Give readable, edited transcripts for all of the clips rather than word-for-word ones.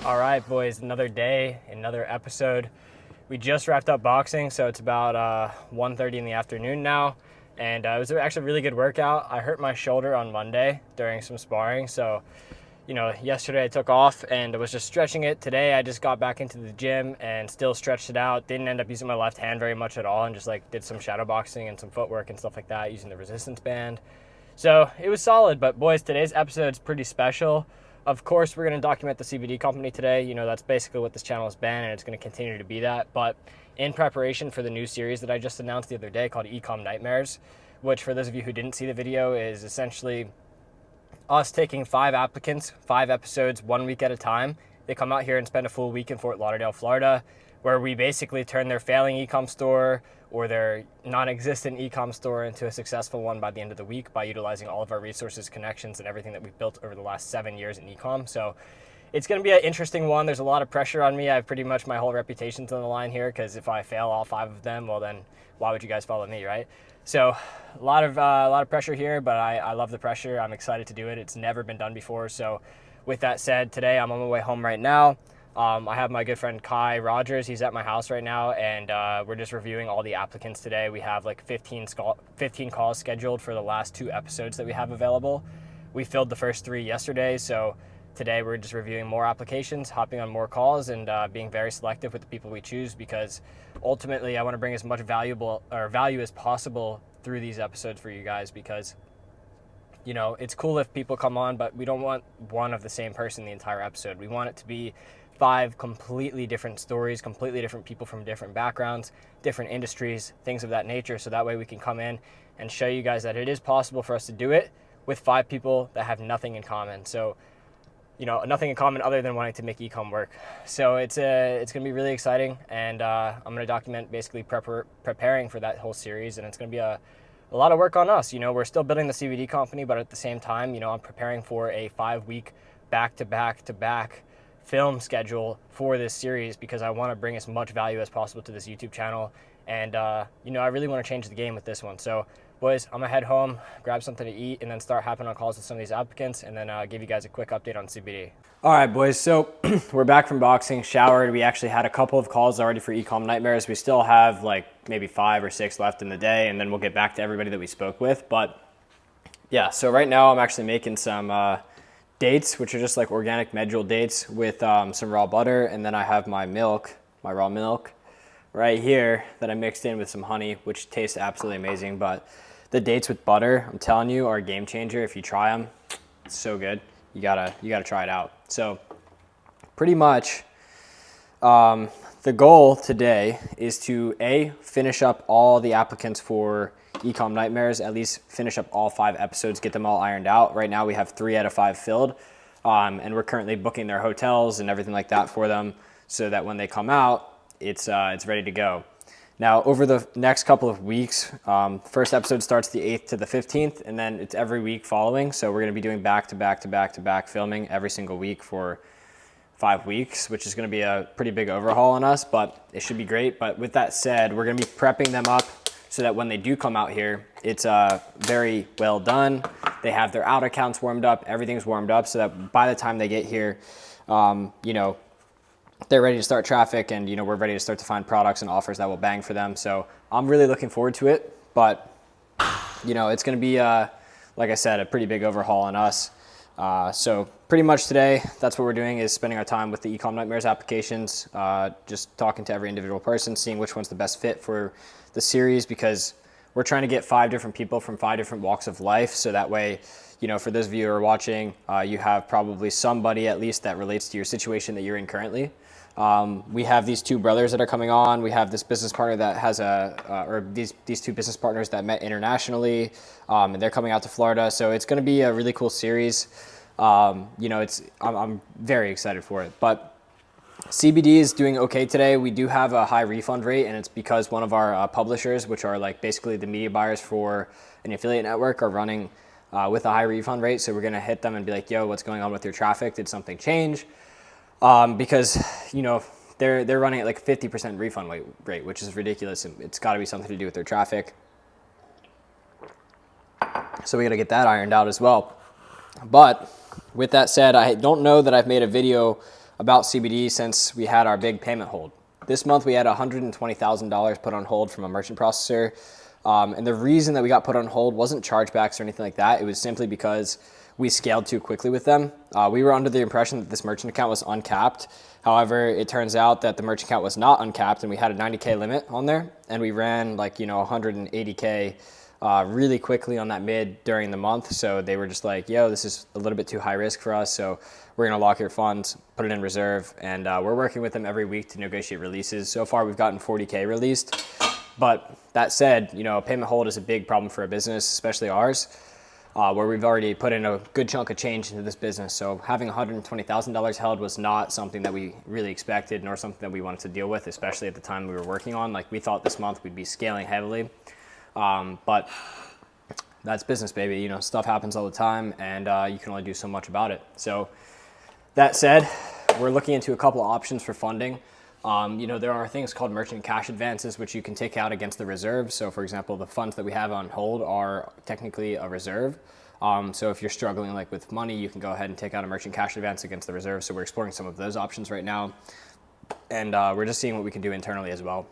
All right, boys, another day, another episode. We just wrapped up boxing, so it's about 1:30 in the afternoon now, and it was actually a really good workout. I hurt my shoulder on Monday during some sparring, so yesterday I took off and was just stretching it. Today I just got back into the gym and still stretched it out. Didn't end up using my left hand very much at all, and just did some shadow boxing and some footwork and stuff like that using the resistance band. So it was solid, but boys, today's episode is pretty special. Of course, we're going to document the CBD company today. That's basically what this channel has been, and it's going to continue to be that. But in preparation for the new series that I just announced the other day called Ecom Nightmares, which for those of you who didn't see the video is essentially us taking 5 applicants, 5 episodes, 1 week at a time. They come out here and spend a full week in Fort Lauderdale, Florida, where we basically turn their failing e-com store or their non-existent e-com store into a successful one by the end of the week by utilizing all of our resources, connections, and everything that we've built over the last 7 years in e-com. So it's going to be an interesting one. There's a lot of pressure on me. I have pretty much my whole reputation's on the line here, because if I fail all 5 of them, well then why would you guys follow me, right? So a lot of pressure here, but I love the pressure. I'm excited to do it. It's never been done before. So with that said, today I'm on my way home right now. I have my good friend Kai Rogers. He's at my house right now, and we're just reviewing all the applicants today. We have 15 calls scheduled for the last 2 episodes that we have available. We filled the first 3 yesterday, so today we're just reviewing more applications, hopping on more calls, and being very selective with the people we choose, because ultimately I want to bring as much value as possible through these episodes for you guys, because it's cool if people come on, but we don't want one of the same person the entire episode. We want it to be 5 completely different stories, completely different people from different backgrounds, different industries, things of that nature, so that way we can come in and show you guys that it is possible for us to do it with 5 people that have nothing in common. So nothing in common other than wanting to make ecom work. So it's going to be really exciting, and I'm going to document basically preparing for that whole series, and it's going to be a lot of work on us. We're still building the CBD company, but at the same time, I'm preparing for a 5-week back-to-back film schedule for this series, because I want to bring as much value as possible to this YouTube channel, and I really want to change the game with this one. So boys, I'm gonna head home, grab something to eat, and then start hopping on calls with some of these applicants, and then give you guys a quick update on CBD. All right, boys, so we're back from boxing, showered. We actually had a couple of calls already for Ecom Nightmares. We still have maybe 5 or 6 left in the day, and then we'll get back to everybody that we spoke with. But yeah, so right now I'm actually making some dates, which are just organic medjool dates with some raw butter, and then I have my milk, my raw milk right here that I mixed in with some honey, which tastes absolutely amazing. But the dates with butter, I'm telling you, are a game changer. If you try them, it's so good. You gotta try it out. So pretty much the goal today is to finish up all the applicants for Ecom Nightmares, at least finish up all 5 episodes, get them all ironed out. Right now we have 3 out of 5 filled, and we're currently booking their hotels and everything like that for them, so that when they come out, it's ready to go. Now, over the next couple of weeks, first episode starts the 8th to the 15th, and then it's every week following. So we're going to be doing back-to-back filming every single week for 5 weeks, which is going to be a pretty big overhaul on us, but it should be great. But with that said, we're going to be prepping them up so that when they do come out here, it's very well done. They have their out accounts warmed up, everything's warmed up, so that by the time they get here, they're ready to start traffic, and we're ready to start to find products and offers that will bang for them. So I'm really looking forward to it, but it's going to be like I said, a pretty big overhaul on us. So pretty much today, that's what we're doing, is spending our time with the Ecom Nightmares applications, just talking to every individual person, seeing which one's the best fit for the series, because we're trying to get 5 different people from 5 different walks of life, so that way, for those of you who are watching, you have probably somebody at least that relates to your situation that you're in currently. We have these 2 brothers that are coming on. We have this business partner that has these 2 business partners that met internationally, and they're coming out to Florida. So it's going to be a really cool series. I'm very excited for it. But CBD is doing okay today. We do have a high refund rate, and it's because one of our publishers, which are basically the media buyers for an affiliate network, are running with a high refund rate. So we're going to hit them and be like, yo, what's going on with your traffic? Did something change? Because they're running at 50% refund rate, which is ridiculous. It's got to be something to do with their traffic. So we got to get that ironed out as well. But with that said, I don't know that I've made a video about CBD since we had our big payment hold. This month we had $120,000 put on hold from a merchant processor. And the reason that we got put on hold wasn't chargebacks or anything like that. It was simply because we scaled too quickly with them. We were under the impression that this merchant account was uncapped. However, it turns out that the merchant account was not uncapped, and we had a 90K limit on there, and we ran 180K really quickly on that mid during the month. So they were just like, yo, this is a little bit too high risk for us. So we're going to lock your funds, put it in reserve. And we're working with them every week to negotiate releases. So far, we've gotten 40K released. But that said, payment hold is a big problem for a business, especially ours, where we've already put in a good chunk of change into this business. So having $120,000 held was not something that we really expected, nor something that we wanted to deal with, especially at the time we were working on. We thought this month we'd be scaling heavily. But that's business, baby. Stuff happens all the time, and you can only do so much about it. So that said, we're looking into a couple of options for funding. There are things called merchant cash advances, which you can take out against the reserve. So for example, the funds that we have on hold are technically a reserve. So if you're struggling with money, you can go ahead and take out a merchant cash advance against the reserve. So we're exploring some of those options right now. And we're just seeing what we can do internally as well.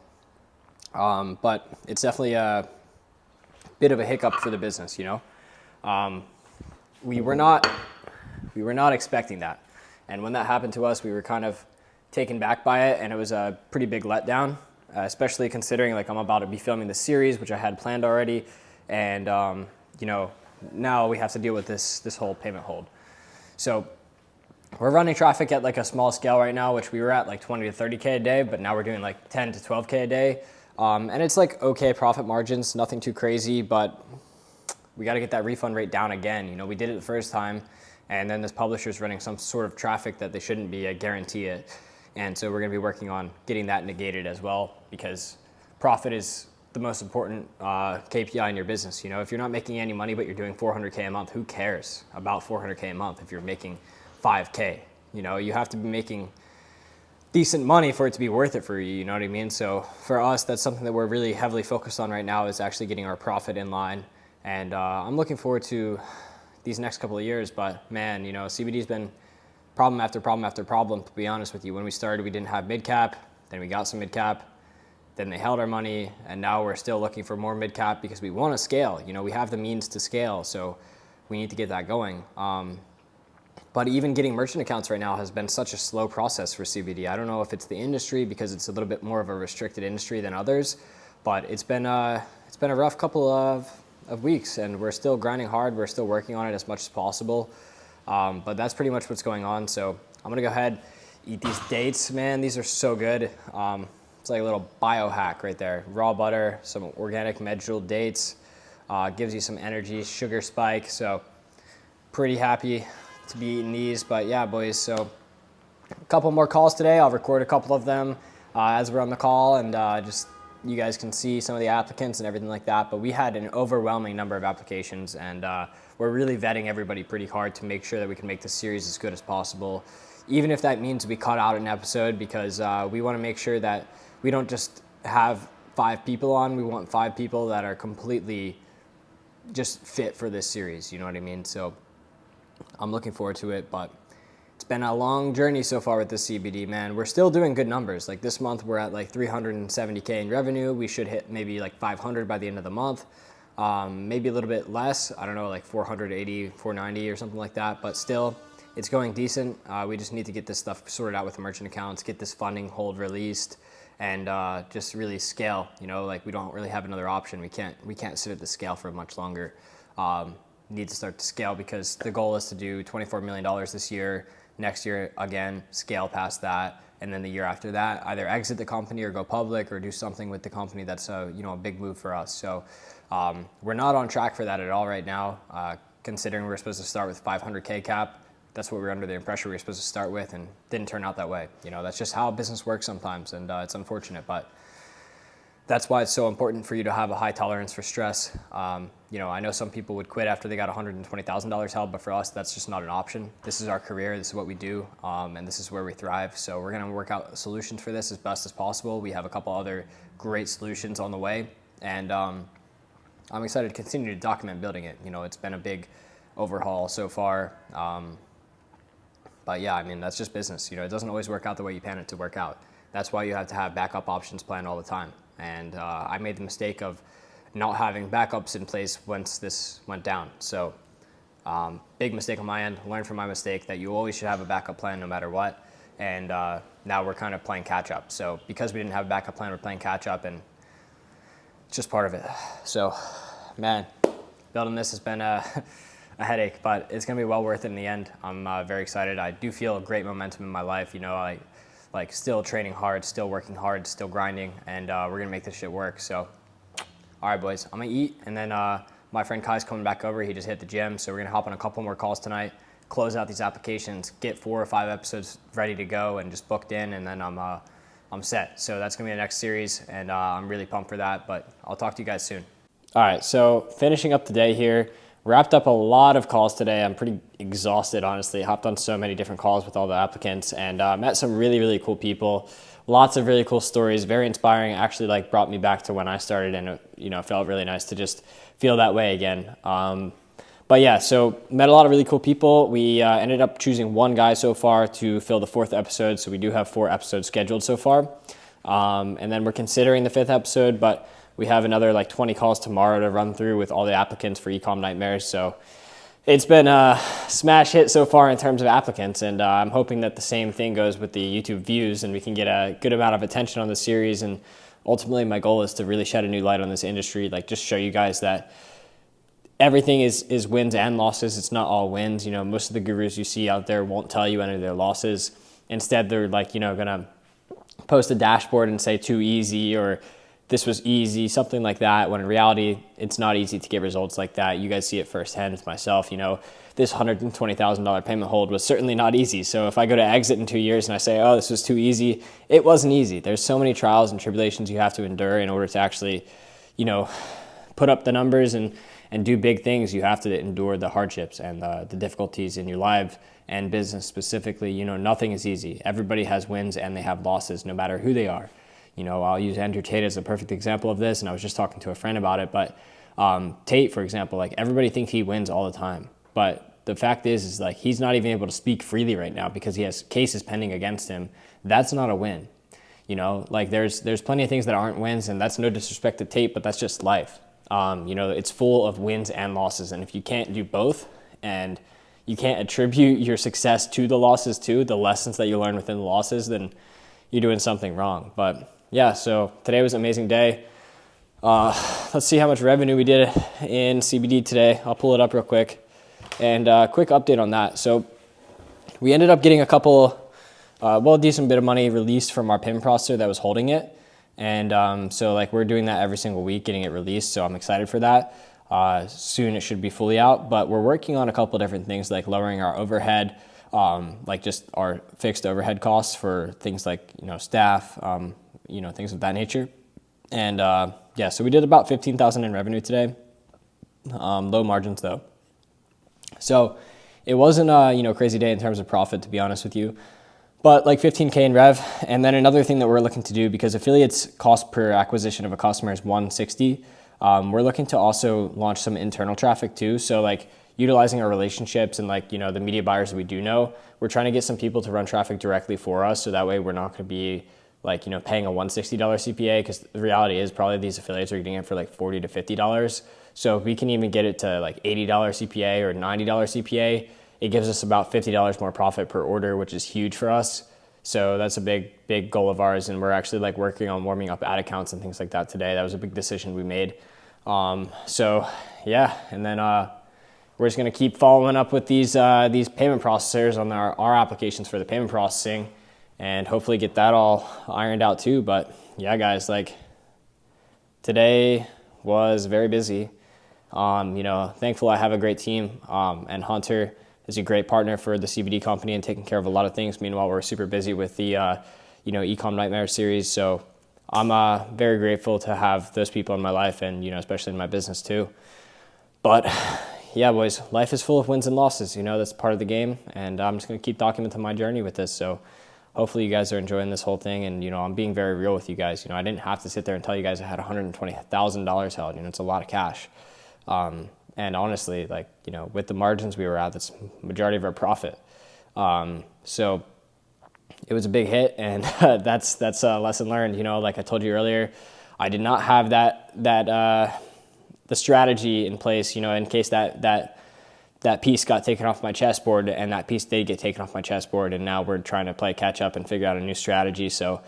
But it's definitely a bit of a hiccup for the business, We were not expecting that. And when that happened to us, we were kind of taken back by it, and it was a pretty big letdown, especially considering I'm about to be filming this series, which I had planned already, and now we have to deal with this whole payment hold. So we're running traffic at a small scale right now, which we were at 20 to 30K a day, but now we're doing 10 to 12K a day, and it's okay profit margins, nothing too crazy, but we got to get that refund rate down again. We did it the first time, and then this publisher's running some sort of traffic that they shouldn't be, I guarantee it. And so we're going to be working on getting that negated as well, because profit is the most important KPI in your business. If you're not making any money but you're doing 400K a month, who cares about 400K a month if you're making 5K? You have to be making decent money for it to be worth it for you, you know what I mean? So for us, that's something that we're really heavily focused on right now, is actually getting our profit in line. And I'm looking forward to these next couple of years, but man, CBD's been problem after problem after problem, to be honest with you. When we started, we didn't have mid-cap, then we got some mid-cap, then they held our money, and now we're still looking for more mid-cap because we want to scale. We have the means to scale, so we need to get that going. But even getting merchant accounts right now has been such a slow process for CBD. I don't know if it's the industry, because it's a little bit more of a restricted industry than others, but it's been a rough couple of weeks, and we're still grinding hard. We're still working on it as much as possible. But that's pretty much what's going on. So I'm gonna go ahead, eat these dates, man. These are so good. It's like a little biohack right there. Raw butter, some organic medjool dates, gives you some energy, sugar spike. So pretty happy to be eating these. But yeah, boys, so a couple more calls today. I'll record a couple of them as we're on the call, and just you guys can see some of the applicants and everything like that. But we had an overwhelming number of applications, and we're really vetting everybody pretty hard to make sure that we can make this series as good as possible, even if that means we cut out an episode, because we want to make sure that we don't just have 5 people on. We want 5 people that are completely just fit for this series, you know what I mean? So I'm looking forward to it, but it's been a long journey so far with this CBD, man. We're still doing good numbers. This month we're at 370K in revenue. We should hit maybe 500 by the end of the month. Maybe a little bit less. I don't know, 480, 490 or something like that. But still, it's going decent. We just need to get this stuff sorted out with the merchant accounts, get this funding hold released, and just really scale. We don't really have another option. We can't sit at the scale for much longer. Need to start to scale, because the goal is to do $24 million this year. Next year, again, scale past that, and then the year after that, either exit the company or go public or do something with the company that's a big move for us. So we're not on track for that at all right now, considering we're supposed to start with 500K cap. That's what we're under the impression we were supposed to start with, and didn't turn out that way. That's just how business works sometimes, and it's unfortunate, but that's why it's so important for you to have a high tolerance for stress. I know some people would quit after they got $120,000 held, but for us, that's just not an option. This is our career, this is what we do, and this is where we thrive. So we're gonna work out solutions for this as best as possible. We have a couple other great solutions on the way, and I'm excited to continue to document building it. It's been a big overhaul so far. But yeah, I mean, that's just business. It doesn't always work out the way you plan it to work out. That's why you have to have backup options planned all the time. And I made the mistake of not having backups in place once this went down. So big mistake on my end. Learn from my mistake that you always should have a backup plan no matter what. And now we're kind of playing catch up. So because we didn't have a backup plan, we're playing catch up, and it's just part of it. So, man, building this has been a headache, but it's gonna be well worth it in the end. I'm very excited. I do feel great momentum in my life. I like still training hard, still working hard, still grinding, and we're gonna make this shit work. So, all right, boys, I'm gonna eat, and then my friend Kai's coming back over. He just hit the gym, so we're gonna hop on a couple more calls tonight, close out these applications, get 4 or 5 episodes ready to go and just booked in, and then I'm set. So that's gonna be the next series, and I'm really pumped for that, but I'll talk to you guys soon. All right, so finishing up the day here. Wrapped up a lot of calls today. I'm pretty exhausted, honestly. Hopped on so many different calls with all the applicants, and met some really, really cool people. Lots of really cool stories, very inspiring. Actually, brought me back to when I started, and it felt really nice to just feel that way again. But yeah, so met a lot of really cool people. We ended up choosing one guy so far to fill the 4th episode, so we do have 4 episodes scheduled so far. And then we're considering the 5th episode, but we have another 20 calls tomorrow to run through with all the applicants for Ecom Nightmares. So it's been a smash hit so far in terms of applicants, and I'm hoping that the same thing goes with the YouTube views, and we can get a good amount of attention on the series. And ultimately, my goal is to really shed a new light on this industry, just show you guys that everything is wins and losses. It's not all wins. Most of the gurus you see out there won't tell you any of their losses. Instead, they're gonna post a dashboard and say too easy or this was easy, something like that, when in reality, it's not easy to get results like that. You guys see it firsthand with myself. This $120,000 payment hold was certainly not easy. So if I go to exit in 2 years and I say, oh, this was too easy, it wasn't easy. There's so many trials and tribulations you have to endure in order to actually, put up the numbers and do big things. You have to endure the hardships and the difficulties in your life and business specifically. Nothing is easy. Everybody has wins and they have losses, no matter who they are. I'll use Andrew Tate as a perfect example of this, and I was just talking to a friend about it, but Tate, for example, everybody thinks he wins all the time, but the fact is he's not even able to speak freely right now because he has cases pending against him. That's not a win. There's plenty of things that aren't wins, and that's no disrespect to Tate, but that's just life. It's full of wins and losses, and if you can't do both, and you can't attribute your success to the losses too, the lessons that you learn within the losses, then you're doing something wrong. But yeah, so today was an amazing day. Let's see how much revenue we did in CBD today. I'll pull it up real quick. And quick update on that. So we ended up getting a couple, decent bit of money released from our payment processor that was holding it. And so we're doing that every single week, getting it released. So I'm excited for that. Soon it should be fully out. But we're working on a couple different things, like lowering our overhead, just our fixed overhead costs for things like, staff, things of that nature. And so we did about 15,000 in revenue today. Low margins though. So it wasn't a crazy day in terms of profit, to be honest with you, but 15K in rev. And then another thing that we're looking to do, because affiliates cost per acquisition of a customer is 160. We're looking to also launch some internal traffic too. So utilizing our relationships and the media buyers that we do know, we're trying to get some people to run traffic directly for us. So that way we're not going to be paying a $160 CPA, because the reality is probably these affiliates are getting it for $40 to $50. So if we can even get it to $80 CPA or $90 CPA, it gives us about $50 more profit per order, which is huge for us. So that's a big goal of ours. And we're actually working on warming up ad accounts and things like that today. That was a big decision we made. So yeah, and then we're just going to keep following up with these payment processors on our applications for the payment processing, and hopefully get that all ironed out too. But yeah, guys, today was very busy. Thankful I have a great team, and Hunter is a great partner for the CBD company and taking care of a lot of things. Meanwhile, we're super busy with the, Ecom Nightmares series. So I'm very grateful to have those people in my life, and, especially in my business too. But yeah, boys, life is full of wins and losses. That's part of the game. And I'm just going to keep documenting my journey with this. So hopefully you guys are enjoying this whole thing. And, I'm being very real with you guys. I didn't have to sit there and tell you guys I had $120,000 held. It's a lot of cash. And honestly, with the margins we were at, that's majority of our profit. So it was a big hit, and that's a lesson learned. You know, like I told you earlier, I did not have the strategy in place, you know, in case that piece got taken off my chessboard, and that piece did get taken off my chessboard, and now we're trying to play catch up and figure out a new strategy. So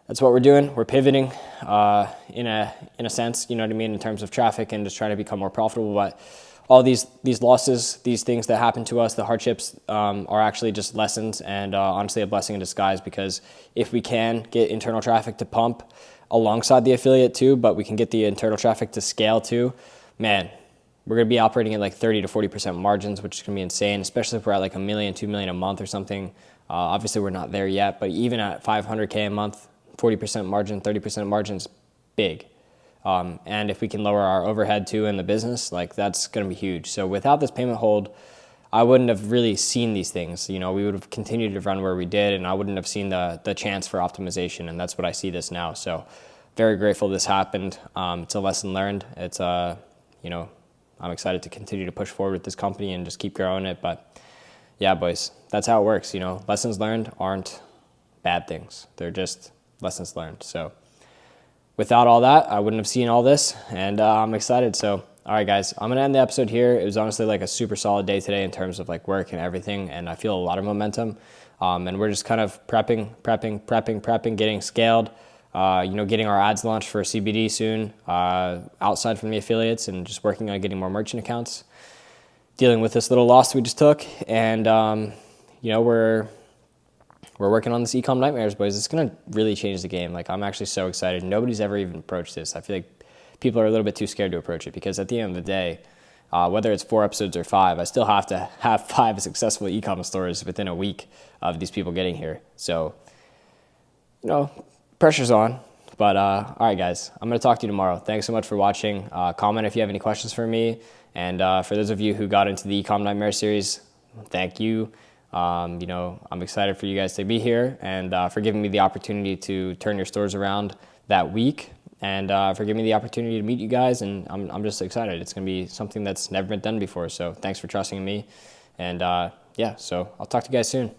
that's what we're doing. We're pivoting in a sense, you know what I mean, in terms of traffic and just trying to become more profitable. But all these losses, these things that happen to us, the hardships, are actually just lessons, and honestly a blessing in disguise, because if we can get internal traffic to pump alongside the affiliate too, but we can get the internal traffic to scale too, man, we're going to be operating at like 30 to 40% margins, which is going to be insane, especially if we're at like $1 million, $2 million a month or something. Obviously we're not there yet, but even at $500K a month, 40% margin, 30% margins, big. And if we can lower our overhead too in the business, like that's going to be huge. So without this payment hold, I wouldn't have really seen these things. You know, we would have continued to run where we did, and I wouldn't have seen the chance for optimization. And that's what I see this now. So very grateful this happened. It's a lesson learned. It's you know, I'm excited to continue to push forward with this company and just keep growing it. But yeah, boys, that's how it works. You know, lessons learned aren't bad things. They're just lessons learned. So without all that, I wouldn't have seen all this, and I'm excited. So, all right, guys, I'm going to end the episode here. It was honestly like a super solid day today in terms of like work and everything, and I feel a lot of momentum. And we're just kind of prepping, getting scaled, you know, getting our ads launched for CBD soon, outside from the affiliates, and just working on getting more merchant accounts, dealing with this little loss we just took. And, you know, we're working on this Ecom Nightmares, boys. It's going to really change the game. Like, I'm actually so excited. Nobody's ever even approached this. I feel like people are a little bit too scared to approach it, because at the end of the day, whether it's 4 episodes or 5, I still have to have 5 successful e-commerce stores within a week of these people getting here. So, you know, pressure's on. But all right, guys, I'm going to talk to you tomorrow. Thanks so much for watching. Comment if you have any questions for me. And for those of you who got into the Ecom Nightmares series, thank you. You know, I'm excited for you guys to be here, and for giving me the opportunity to turn your stores around that week, and for giving me the opportunity to meet you guys. And I'm just excited. It's going to be something that's never been done before. So thanks for trusting me. And yeah, so I'll talk to you guys soon.